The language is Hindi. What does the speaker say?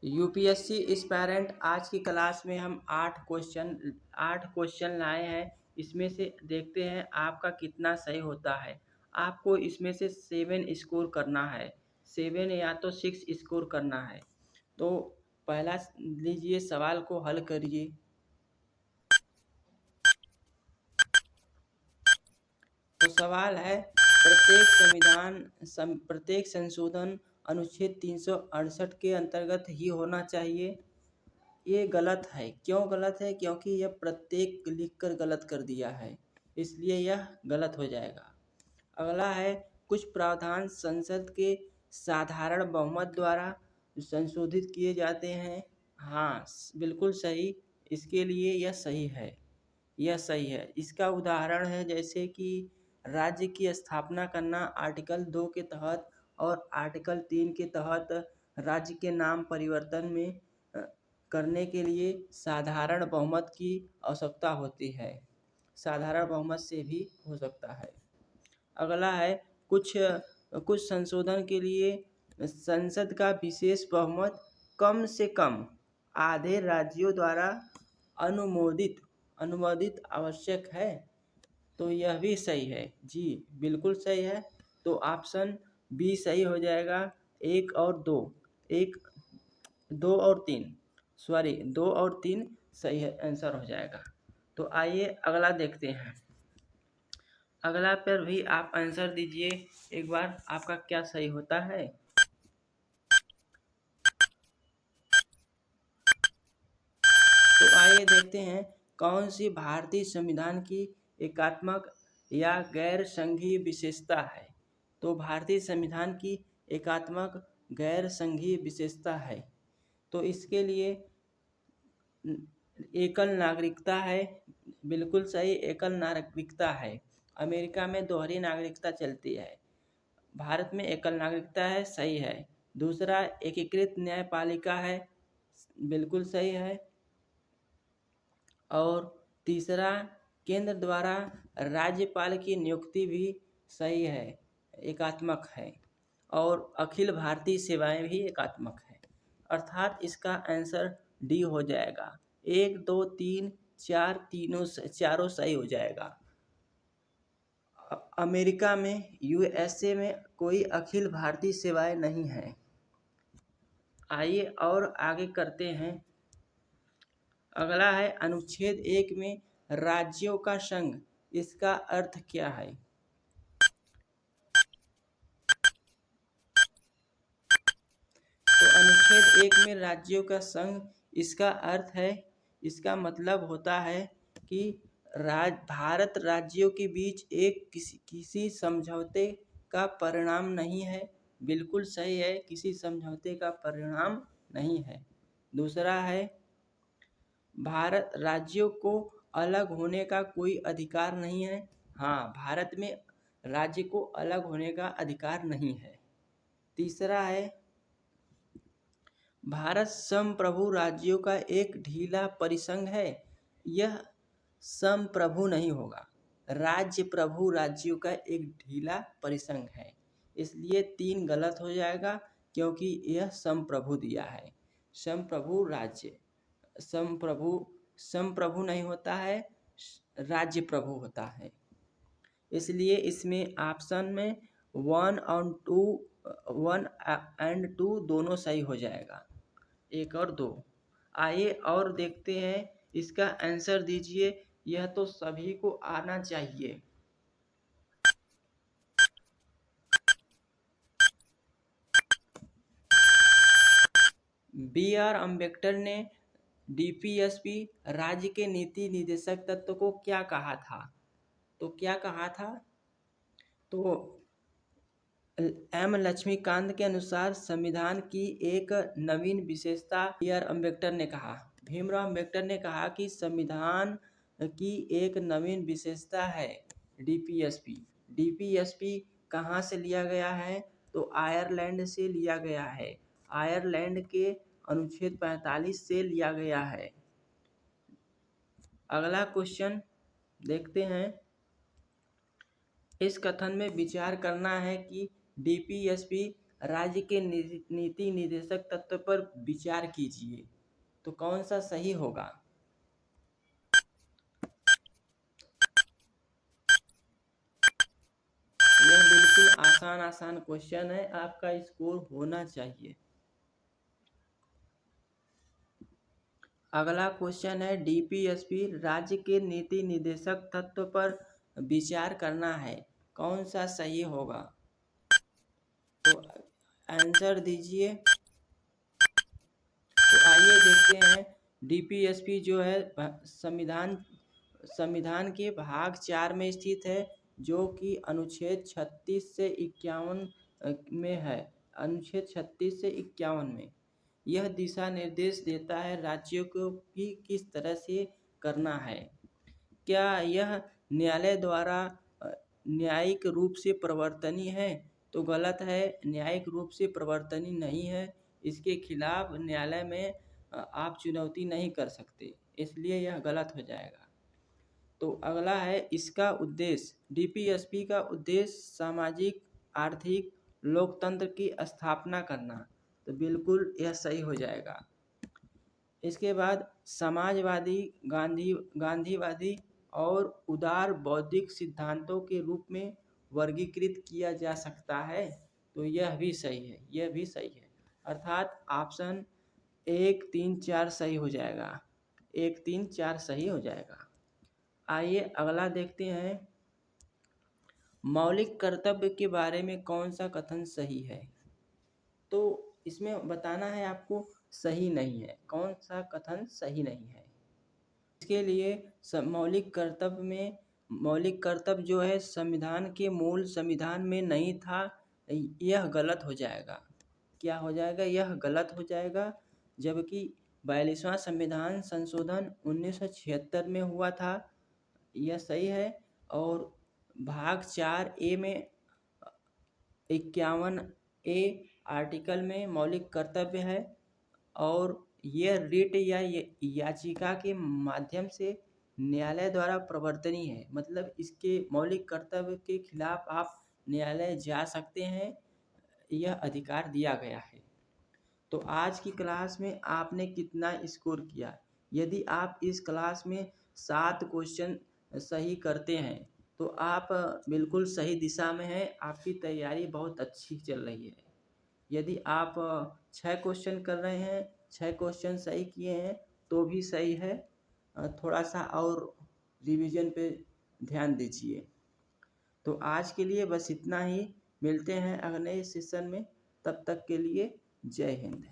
यूपीएससी एस्पायरेंट आज की क्लास में हम 8 क्वेश्चन लाए हैं। इसमें से देखते हैं आपका कितना सही होता है। आपको इसमें से 7 स्कोर करना है, 7 या तो 6 स्कोर करना है। तो पहला लीजिए, सवाल को हल करिए। तो सवाल है, प्रत्येक संशोधन अनुच्छेद 368 के अंतर्गत ही होना चाहिए। ये गलत है। क्यों गलत है? क्योंकि यह प्रत्येक लिखकर गलत कर दिया है, इसलिए यह गलत हो जाएगा। अगला है, कुछ प्रावधान संसद के साधारण बहुमत द्वारा संशोधित किए जाते हैं। हाँ, बिल्कुल सही। इसके लिए यह सही है, यह सही है। इसका उदाहरण है जैसे कि राज्य की स्थापना करना आर्टिकल 2 के तहत और आर्टिकल 3 के तहत राज्य के नाम परिवर्तन में करने के लिए साधारण बहुमत की आवश्यकता होती है। साधारण बहुमत से भी हो सकता है। अगला है, कुछ संशोधन के लिए संसद का विशेष बहुमत कम से कम आधे राज्यों द्वारा अनुमोदित आवश्यक है। तो यह भी सही है जी, बिल्कुल सही है। तो ऑप्शन बी सही हो जाएगा। 2 और 3 सही है, आंसर हो जाएगा। तो आइए अगला देखते हैं। अगला पर भी आप आंसर दीजिए एक बार, आपका क्या सही होता है। तो आइए देखते हैं, कौन सी भारतीय संविधान की एकात्मक या गैर संघीय विशेषता है। तो भारतीय संविधान की एकात्मक गैर संघीय विशेषता है। तो इसके लिए एकल नागरिकता है। बिल्कुल सही, एकल नागरिकता है। अमेरिका में दोहरी नागरिकता चलती है, भारत में एकल नागरिकता है, सही है। दूसरा, एकीकृत न्यायपालिका है, बिल्कुल सही है। और तीसरा, केंद्र द्वारा राज्यपाल की नियुक्ति भी सही है, एकात्मक है। और अखिल भारतीय सेवाएं भी एकात्मक है। अर्थात इसका आंसर डी हो जाएगा। 1, 2, 3, 4 चारों सही हो जाएगा। अमेरिका में, यूएसए में कोई अखिल भारतीय सेवाएं नहीं है। आइए और आगे करते हैं। अगला है, अनुच्छेद 1 में राज्यों का संघ, इसका अर्थ क्या है। तो अनुच्छेद 1 में राज्यों का संघ, इसका अर्थ है, इसका मतलब होता है कि भारत राज्यों के बीच एक किसी समझौते का परिणाम नहीं है। बिल्कुल सही है, किसी समझौते का परिणाम नहीं है। दूसरा है, भारत राज्यों को अलग होने का कोई अधिकार नहीं है। हाँ, भारत में राज्य को अलग होने का अधिकार नहीं है। तीसरा है, भारत संप्रभु राज्यों का एक ढीला परिसंघ है। यह संप्रभु नहीं होगा, राज्य प्रभु राज्यों का एक ढीला परिसंघ है। इसलिए 3 गलत हो जाएगा, क्योंकि यह संप्रभु दिया है। संप्रभु राज्य, संप्रभु नहीं होता है, राज्य प्रभु होता है। इसलिए इसमें ऑप्शन में 1 एंड 2 दोनों सही हो जाएगा, 1 और 2। आइए और देखते हैं, इसका आंसर दीजिए। यह तो सभी को आना चाहिए। B.R. अम्बेडकर ने डीपीएसपी राज्य के नीति निर्देशक तत्व को क्या कहा था। तो क्या कहा था? तो एम लक्ष्मीकांत के अनुसार संविधान की एक नवीन विशेषता B.R. अम्बेडकर ने कहा। भीमराव अम्बेडकर ने कहा कि संविधान की एक नवीन विशेषता है डीपीएसपी। डीपीएसपी कहाँ से लिया गया है? तो आयरलैंड से लिया गया है। आयरलैंड के अनुच्छेद 45 से लिया गया है। अगला क्वेश्चन देखते हैं। इस कथन में विचार करना है कि डीपीएसपी राज्य के नीति निर्देशक तत्व पर विचार कीजिए। तो कौन सा सही होगा? यह बिल्कुल आसान क्वेश्चन है, आपका स्कोर होना चाहिए। अगला क्वेश्चन है, डीपीएसपी राज्य के नीति निर्देशक तत्व पर विचार करना है, कौन सा सही होगा? तो आंसर दीजिए। तो आइए देखते हैं, डीपीएसपी जो है संविधान के भाग 4 में स्थित है, जो कि अनुच्छेद 36 से 51 में है। अनुच्छेद 36 से 51 में यह दिशा निर्देश देता है राज्यों को कि किस तरह से करना है। क्या यह न्यायालय द्वारा न्यायिक रूप से प्रवर्तनीय है? तो गलत है, न्यायिक रूप से प्रवर्तनीय नहीं है। इसके खिलाफ न्यायालय में आप चुनौती नहीं कर सकते, इसलिए यह गलत हो जाएगा। तो अगला है, इसका उद्देश्य, डीपीएसपी का उद्देश्य सामाजिक आर्थिक लोकतंत्र की स्थापना करना। तो बिल्कुल यह सही हो जाएगा। इसके बाद समाजवादी, गांधीवादी और उदार बौद्धिक सिद्धांतों के रूप में वर्गीकृत किया जा सकता है। तो यह भी सही है, यह भी सही है। अर्थात ऑप्शन 1, 3, 4 सही हो जाएगा। 1, 3, 4 सही हो जाएगा। आइए अगला देखते हैं, मौलिक कर्तव्य के बारे में कौन सा कथन सही है? तो इसमें बताना है आपको सही नहीं है, कौन सा कथन सही नहीं है। इसके लिए मौलिक कर्तव्य जो है संविधान के मूल संविधान में नहीं था, यह गलत हो जाएगा। क्या हो जाएगा? यह गलत हो जाएगा। जबकि 42वां संविधान संशोधन 1976 में हुआ था, यह सही है। और भाग 4A में 51A आर्टिकल में मौलिक कर्तव्य है, और यह रिट या याचिका के माध्यम से न्यायालय द्वारा प्रवर्तनीय है। मतलब इसके मौलिक कर्तव्य के खिलाफ आप न्यायालय जा सकते हैं, यह अधिकार दिया गया है। तो आज की क्लास में आपने कितना स्कोर किया? यदि आप इस क्लास में 7 क्वेश्चन सही करते हैं तो आप बिल्कुल सही दिशा में हैं, आपकी तैयारी बहुत अच्छी चल रही है। यदि आप 6 क्वेश्चन कर रहे हैं, 6 क्वेश्चन सही किए हैं तो भी सही है। थोड़ा सा और रिवीजन पे ध्यान दीजिए। तो आज के लिए बस इतना ही, मिलते हैं अगले सेशन में, तब तक के लिए जय हिंद।